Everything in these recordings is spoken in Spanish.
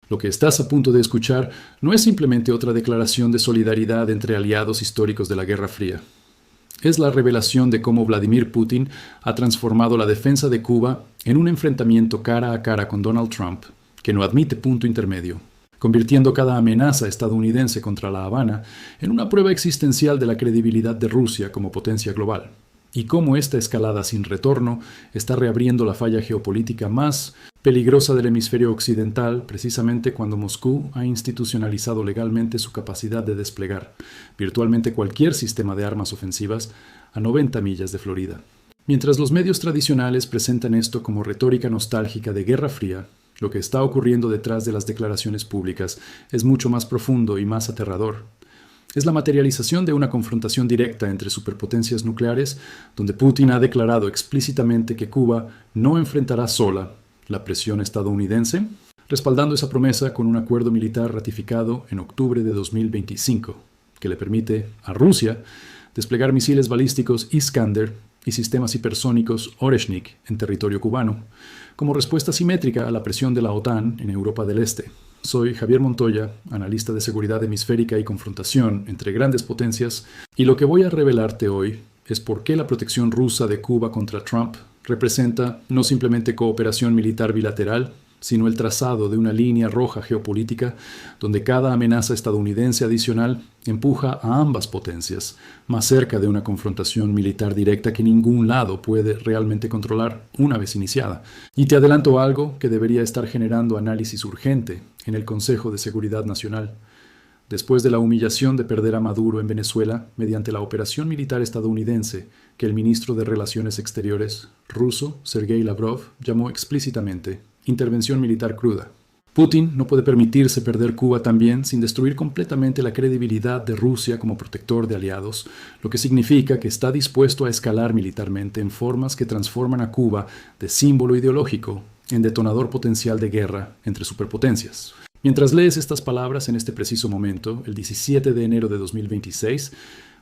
Lo que estás a punto de escuchar no es simplemente otra declaración de solidaridad entre aliados históricos de la Guerra Fría. Es la revelación de cómo Vladimir Putin ha transformado la defensa de Cuba en un enfrentamiento cara a cara con Donald Trump, que no admite punto intermedio, convirtiendo cada amenaza estadounidense contra La Habana en una prueba existencial de la credibilidad de Rusia como potencia global, y cómo esta escalada sin retorno está reabriendo la falla geopolítica más peligrosa del hemisferio occidental, precisamente cuando Moscú ha institucionalizado legalmente su capacidad de desplegar virtualmente cualquier sistema de armas ofensivas a 90 millas de Florida. Mientras los medios tradicionales presentan esto como retórica nostálgica de Guerra Fría, lo que está ocurriendo detrás de las declaraciones públicas es mucho más profundo y más aterrador. Es la materialización de una confrontación directa entre superpotencias nucleares, donde Putin ha declarado explícitamente que Cuba no enfrentará sola la presión estadounidense, respaldando esa promesa con un acuerdo militar ratificado en octubre de 2025, que le permite a Rusia desplegar misiles balísticos Iskander y sistemas hipersónicos Oreshnik en territorio cubano, como respuesta simétrica a la presión de la OTAN en Europa del Este. Soy Javier Montoya, analista de seguridad hemisférica y confrontación entre grandes potencias, y lo que voy a revelarte hoy es por qué la protección rusa de Cuba contra Trump representa no simplemente cooperación militar bilateral, sino el trazado de una línea roja geopolítica donde cada amenaza estadounidense adicional empuja a ambas potencias más cerca de una confrontación militar directa que ningún lado puede realmente controlar una vez iniciada. Y te adelanto algo que debería estar generando análisis urgente en el Consejo de Seguridad Nacional. Después de la humillación de perder a Maduro en Venezuela mediante la operación militar estadounidense que el ministro de Relaciones Exteriores ruso, Sergei Lavrov, llamó explícitamente intervención militar cruda. Putin no puede permitirse perder Cuba también sin destruir completamente la credibilidad de Rusia como protector de aliados, lo que significa que está dispuesto a escalar militarmente en formas que transforman a Cuba de símbolo ideológico en detonador potencial de guerra entre superpotencias. Mientras lees estas palabras en este preciso momento, el 17 de enero de 2026,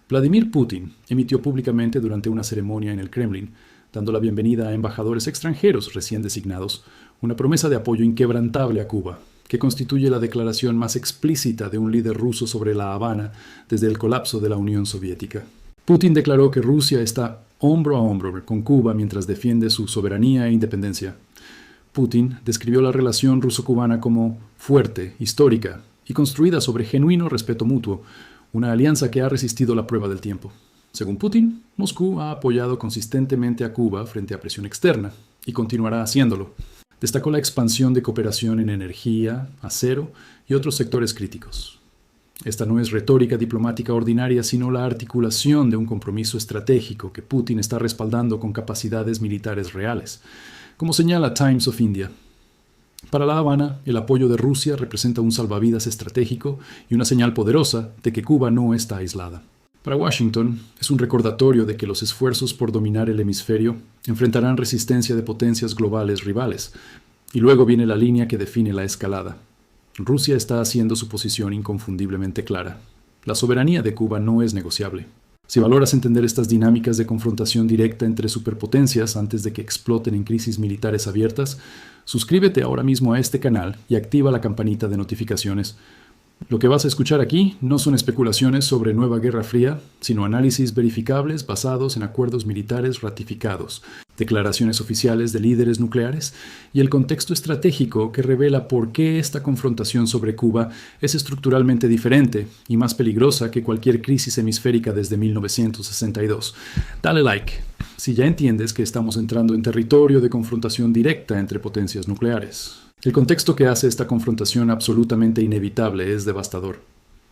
Vladimir Putin emitió públicamente durante una ceremonia en el Kremlin, dando la bienvenida a embajadores extranjeros recién designados, una promesa de apoyo inquebrantable a Cuba, que constituye la declaración más explícita de un líder ruso sobre La Habana desde el colapso de la Unión Soviética. Putin declaró que Rusia está hombro a hombro con Cuba mientras defiende su soberanía e independencia. Putin describió la relación ruso-cubana como fuerte, histórica y construida sobre genuino respeto mutuo, una alianza que ha resistido la prueba del tiempo. Según Putin, Moscú ha apoyado consistentemente a Cuba frente a presión externa y continuará haciéndolo. Destacó la expansión de cooperación en energía, acero y otros sectores críticos. Esta no es retórica diplomática ordinaria, sino la articulación de un compromiso estratégico que Putin está respaldando con capacidades militares reales, como señala Times of India. Para La Habana, el apoyo de Rusia representa un salvavidas estratégico y una señal poderosa de que Cuba no está aislada. Para Washington, es un recordatorio de que los esfuerzos por dominar el hemisferio enfrentarán resistencia de potencias globales rivales, y luego viene la línea que define la escalada. Rusia está haciendo su posición inconfundiblemente clara. La soberanía de Cuba no es negociable. Si valoras entender estas dinámicas de confrontación directa entre superpotencias antes de que exploten en crisis militares abiertas, suscríbete ahora mismo a este canal y activa la campanita de notificaciones. Lo que vas a escuchar aquí no son especulaciones sobre nueva Guerra Fría, sino análisis verificables basados en acuerdos militares ratificados, declaraciones oficiales de líderes nucleares y el contexto estratégico que revela por qué esta confrontación sobre Cuba es estructuralmente diferente y más peligrosa que cualquier crisis hemisférica desde 1962. Dale like si ya entiendes que estamos entrando en territorio de confrontación directa entre potencias nucleares. El contexto que hace esta confrontación absolutamente inevitable es devastador.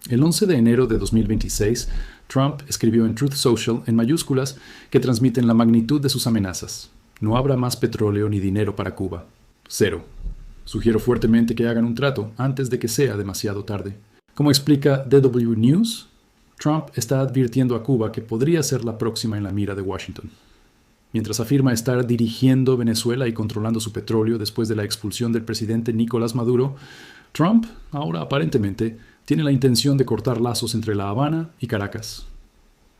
El 11 de enero de 2026, Trump escribió en Truth Social en mayúsculas que transmiten la magnitud de sus amenazas. No habrá más petróleo ni dinero para Cuba. 0. Sugiero fuertemente que hagan un trato antes de que sea demasiado tarde. Como explica DW News, Trump está advirtiendo a Cuba que podría ser la próxima en la mira de Washington. Mientras afirma estar dirigiendo Venezuela y controlando su petróleo después de la expulsión del presidente Nicolás Maduro, Trump, ahora aparentemente, tiene la intención de cortar lazos entre La Habana y Caracas.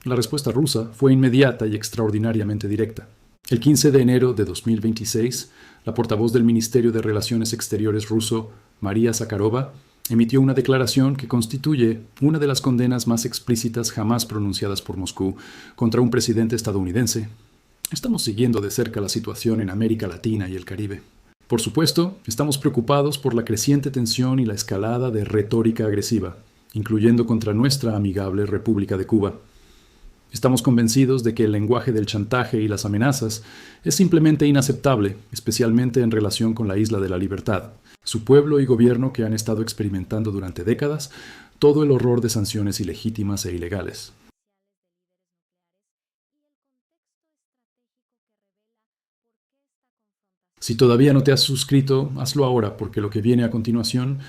La respuesta rusa fue inmediata y extraordinariamente directa. El 15 de enero de 2026, la portavoz del Ministerio de Relaciones Exteriores ruso, María Zakharova, emitió una declaración que constituye una de las condenas más explícitas jamás pronunciadas por Moscú contra un presidente estadounidense. Estamos siguiendo de cerca la situación en América Latina y el Caribe. Por supuesto, estamos preocupados por la creciente tensión y la escalada de retórica agresiva, incluyendo contra nuestra amigable República de Cuba. Estamos convencidos de que el lenguaje del chantaje y las amenazas es simplemente inaceptable, especialmente en relación con la Isla de la Libertad, su pueblo y gobierno que han estado experimentando durante décadas todo el horror de sanciones ilegítimas e ilegales. Si todavía no te has suscrito, hazlo ahora porque lo que viene a continuación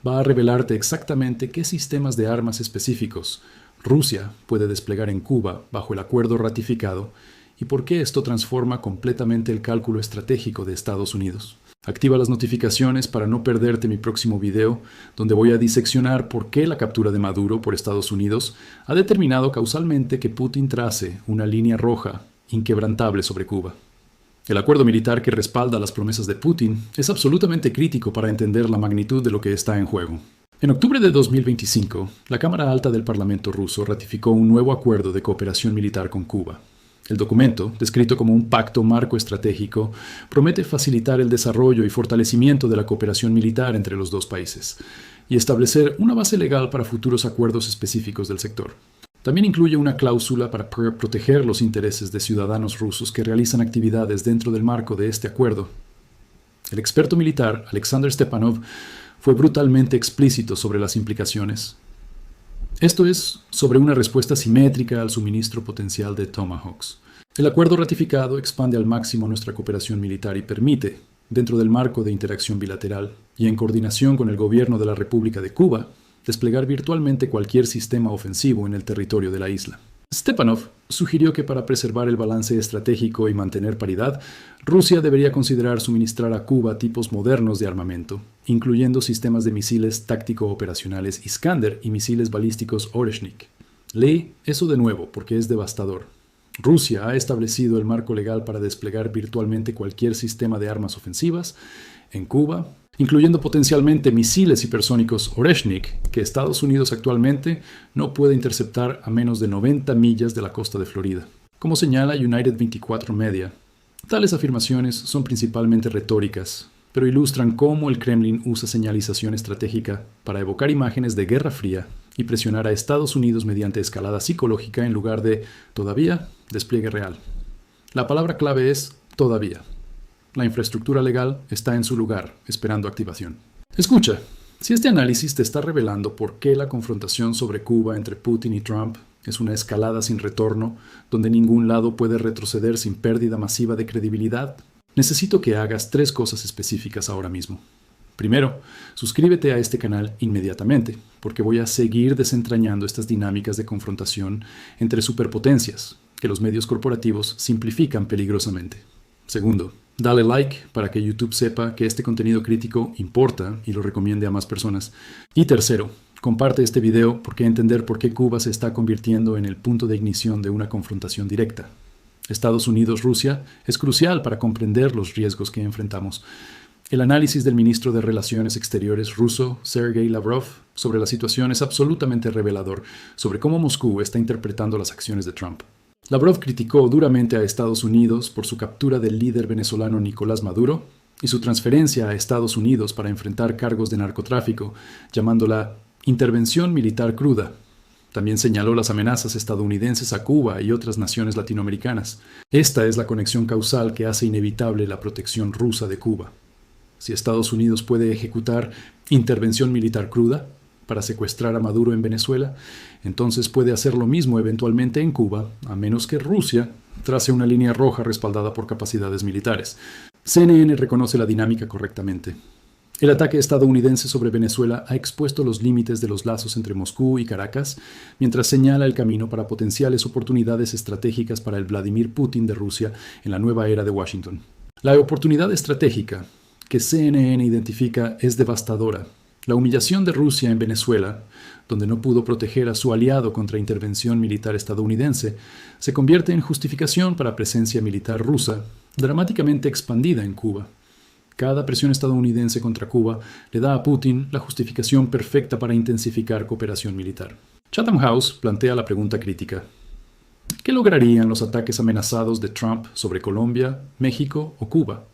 va a revelarte exactamente qué sistemas de armas específicos Rusia puede desplegar en Cuba bajo el acuerdo ratificado y por qué esto transforma completamente el cálculo estratégico de Estados Unidos. Activa las notificaciones para no perderte mi próximo video, donde voy a diseccionar por qué la captura de Maduro por Estados Unidos ha determinado causalmente que Putin trace una línea roja inquebrantable sobre Cuba. El acuerdo militar que respalda las promesas de Putin es absolutamente crítico para entender la magnitud de lo que está en juego. En octubre de 2025, la Cámara Alta del Parlamento ruso ratificó un nuevo acuerdo de cooperación militar con Cuba. El documento, descrito como un pacto marco estratégico, promete facilitar el desarrollo y fortalecimiento de la cooperación militar entre los dos países y establecer una base legal para futuros acuerdos específicos del sector. También incluye una cláusula para proteger los intereses de ciudadanos rusos que realizan actividades dentro del marco de este acuerdo. El experto militar, Alexander Stepanov, fue brutalmente explícito sobre las implicaciones. Esto es sobre una respuesta simétrica al suministro potencial de Tomahawks. El acuerdo ratificado expande al máximo nuestra cooperación militar y permite, dentro del marco de interacción bilateral y en coordinación con el gobierno de la República de Cuba, desplegar virtualmente cualquier sistema ofensivo en el territorio de la isla. Stepanov sugirió que para preservar el balance estratégico y mantener paridad, Rusia debería considerar suministrar a Cuba tipos modernos de armamento, incluyendo sistemas de misiles táctico-operacionales Iskander y misiles balísticos Oreshnik. Lee eso de nuevo porque es devastador. Rusia ha establecido el marco legal para desplegar virtualmente cualquier sistema de armas ofensivas en Cuba, incluyendo potencialmente misiles hipersónicos Oreshnik, que Estados Unidos actualmente no puede interceptar a menos de 90 millas de la costa de Florida. Como señala United 24 Media, tales afirmaciones son principalmente retóricas, pero ilustran cómo el Kremlin usa señalización estratégica para evocar imágenes de Guerra Fría y presionar a Estados Unidos mediante escalada psicológica en lugar de, todavía, despliegue real. La palabra clave es todavía. La infraestructura legal está en su lugar, esperando activación. Escucha, si este análisis te está revelando por qué la confrontación sobre Cuba entre Putin y Trump es una escalada sin retorno, donde ningún lado puede retroceder sin pérdida masiva de credibilidad, necesito que hagas 3 cosas específicas ahora mismo. Primero, suscríbete a este canal inmediatamente, porque voy a seguir desentrañando estas dinámicas de confrontación entre superpotencias que los medios corporativos simplifican peligrosamente. Segundo, dale like para que YouTube sepa que este contenido crítico importa y lo recomiende a más personas. Y tercero, comparte este video porque entender por qué Cuba se está convirtiendo en el punto de ignición de una confrontación directa. Estados Unidos-Rusia es crucial para comprender los riesgos que enfrentamos. El análisis del ministro de Relaciones Exteriores ruso, Sergei Lavrov, sobre la situación es absolutamente revelador sobre cómo Moscú está interpretando las acciones de Trump. Lavrov criticó duramente a Estados Unidos por su captura del líder venezolano Nicolás Maduro y su transferencia a Estados Unidos para enfrentar cargos de narcotráfico, llamándola intervención militar cruda. También señaló las amenazas estadounidenses a Cuba y otras naciones latinoamericanas. Esta es la conexión causal que hace inevitable la protección rusa de Cuba. Si Estados Unidos puede ejecutar intervención militar cruda para secuestrar a Maduro en Venezuela, entonces puede hacer lo mismo eventualmente en Cuba, a menos que Rusia trace una línea roja respaldada por capacidades militares. CNN reconoce la dinámica correctamente. El ataque estadounidense sobre Venezuela ha expuesto los límites de los lazos entre Moscú y Caracas, mientras señala el camino para potenciales oportunidades estratégicas para el Vladimir Putin de Rusia en la nueva era de Washington. La oportunidad estratégica que CNN identifica es devastadora. La humillación de Rusia en Venezuela, donde no pudo proteger a su aliado contra intervención militar estadounidense, se convierte en justificación para presencia militar rusa, dramáticamente expandida en Cuba. Cada presión estadounidense contra Cuba le da a Putin la justificación perfecta para intensificar cooperación militar. Chatham House plantea la pregunta crítica: ¿qué lograrían los ataques amenazados de Trump sobre Colombia, México o Cuba?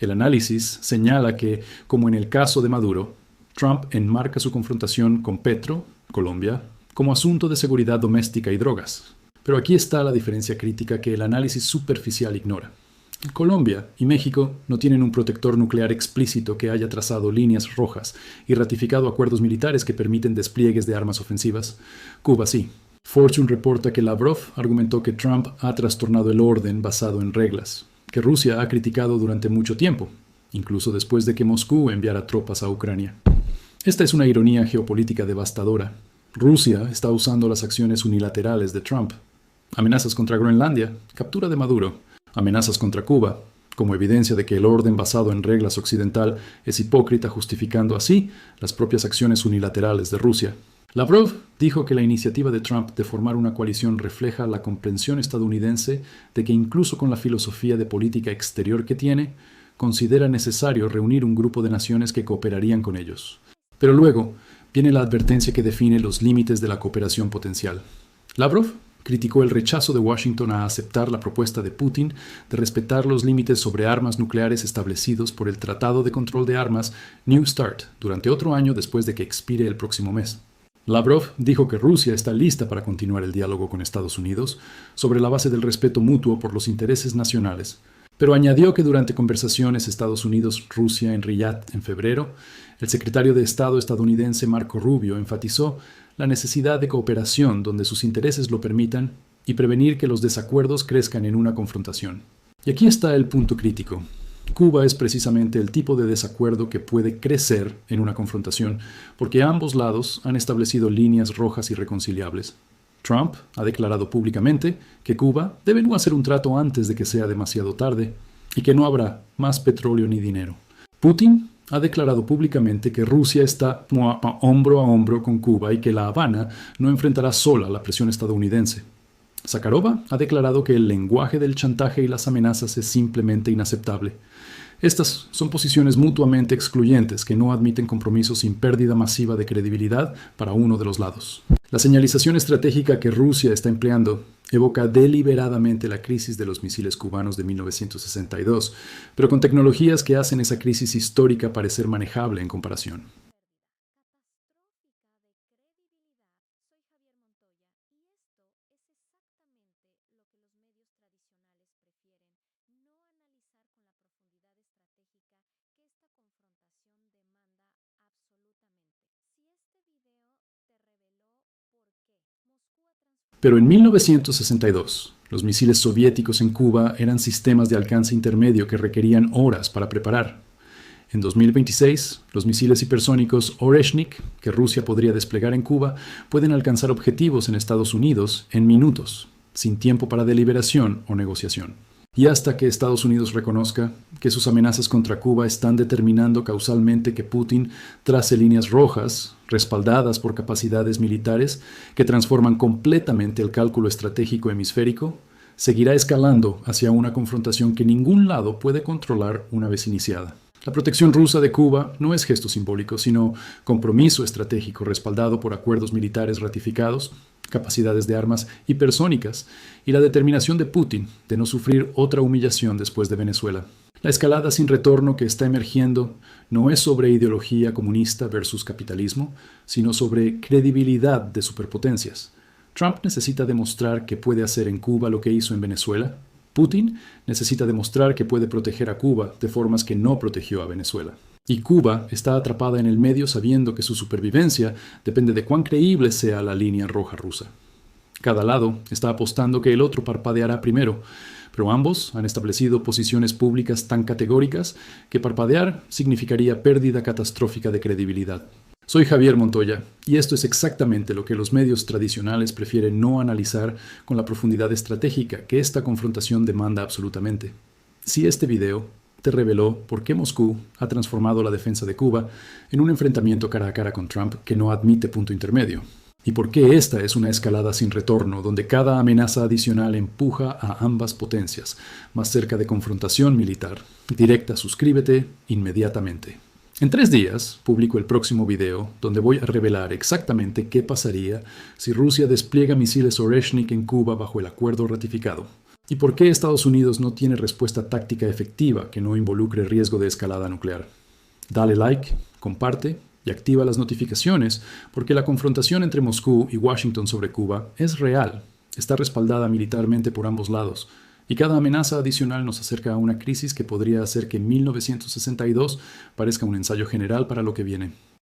El análisis señala que, como en el caso de Maduro, Trump enmarca su confrontación con Petro, Colombia, como asunto de seguridad doméstica y drogas. Pero aquí está la diferencia crítica que el análisis superficial ignora. Colombia y México no tienen un protector nuclear explícito que haya trazado líneas rojas y ratificado acuerdos militares que permiten despliegues de armas ofensivas. Cuba sí. Fortune reporta que Lavrov argumentó que Trump ha trastornado el orden basado en reglas, que Rusia ha criticado durante mucho tiempo, incluso después de que Moscú enviara tropas a Ucrania. Esta es una ironía geopolítica devastadora. Rusia está usando las acciones unilaterales de Trump. Amenazas contra Groenlandia, captura de Maduro, amenazas contra Cuba, como evidencia de que el orden basado en reglas occidental es hipócrita, justificando así las propias acciones unilaterales de Rusia. Lavrov dijo que la iniciativa de Trump de formar una coalición refleja la comprensión estadounidense de que incluso con la filosofía de política exterior que tiene, considera necesario reunir un grupo de naciones que cooperarían con ellos. Pero luego viene la advertencia que define los límites de la cooperación potencial. Lavrov criticó el rechazo de Washington a aceptar la propuesta de Putin de respetar los límites sobre armas nucleares establecidos por el Tratado de Control de Armas New START durante otro año después de que expire el próximo mes. Lavrov dijo que Rusia está lista para continuar el diálogo con Estados Unidos sobre la base del respeto mutuo por los intereses nacionales, pero añadió que durante conversaciones Estados Unidos-Rusia en Riyadh en febrero, el secretario de Estado estadounidense Marco Rubio enfatizó la necesidad de cooperación donde sus intereses lo permitan y prevenir que los desacuerdos crezcan en una confrontación. Y aquí está el punto crítico. Cuba es precisamente el tipo de desacuerdo que puede crecer en una confrontación, porque ambos lados han establecido líneas rojas irreconciliables. Trump ha declarado públicamente que Cuba debe no hacer un trato antes de que sea demasiado tarde y que no habrá más petróleo ni dinero. Putin ha declarado públicamente que Rusia está hombro a hombro con Cuba y que La Habana no enfrentará sola la presión estadounidense. Zakharova ha declarado que el lenguaje del chantaje y las amenazas es simplemente inaceptable. Estas son posiciones mutuamente excluyentes que no admiten compromisos sin pérdida masiva de credibilidad para uno de los lados. La señalización estratégica que Rusia está empleando evoca deliberadamente la crisis de los misiles cubanos de 1962, pero con tecnologías que hacen esa crisis histórica parecer manejable en comparación. Pero en 1962, los misiles soviéticos en Cuba eran sistemas de alcance intermedio que requerían horas para preparar. En 2026, los misiles hipersónicos Oreshnik, que Rusia podría desplegar en Cuba, pueden alcanzar objetivos en Estados Unidos en minutos, sin tiempo para deliberación o negociación. Y hasta que Estados Unidos reconozca que sus amenazas contra Cuba están determinando causalmente que Putin trace líneas rojas, respaldadas por capacidades militares que transforman completamente el cálculo estratégico hemisférico, seguirá escalando hacia una confrontación que ningún lado puede controlar una vez iniciada. La protección rusa de Cuba no es gesto simbólico, sino compromiso estratégico respaldado por acuerdos militares ratificados, capacidades de armas hipersónicas y la determinación de Putin de no sufrir otra humillación después de Venezuela. La escalada sin retorno que está emergiendo no es sobre ideología comunista versus capitalismo, sino sobre credibilidad de superpotencias. Trump necesita demostrar que puede hacer en Cuba lo que hizo en Venezuela. Putin necesita demostrar que puede proteger a Cuba de formas que no protegió a Venezuela. Y Cuba está atrapada en el medio sabiendo que su supervivencia depende de cuán creíble sea la línea roja rusa. Cada lado está apostando que el otro parpadeará primero, pero ambos han establecido posiciones públicas tan categóricas que parpadear significaría pérdida catastrófica de credibilidad. Soy Javier Montoya, y esto es exactamente lo que los medios tradicionales prefieren no analizar con la profundidad estratégica que esta confrontación demanda absolutamente. Si este video te reveló por qué Moscú ha transformado la defensa de Cuba en un enfrentamiento cara a cara con Trump que no admite punto intermedio, y por qué esta es una escalada sin retorno, donde cada amenaza adicional empuja a ambas potencias más cerca de confrontación militar. Directa, suscríbete inmediatamente. En 3 días publico el próximo video donde voy a revelar exactamente qué pasaría si Rusia despliega misiles Oreshnik en Cuba bajo el acuerdo ratificado y por qué Estados Unidos no tiene respuesta táctica efectiva que no involucre riesgo de escalada nuclear. Dale like, comparte y activa las notificaciones porque la confrontación entre Moscú y Washington sobre Cuba es real, está respaldada militarmente por ambos lados y cada amenaza adicional nos acerca a una crisis que podría hacer que 1962 parezca un ensayo general para lo que viene.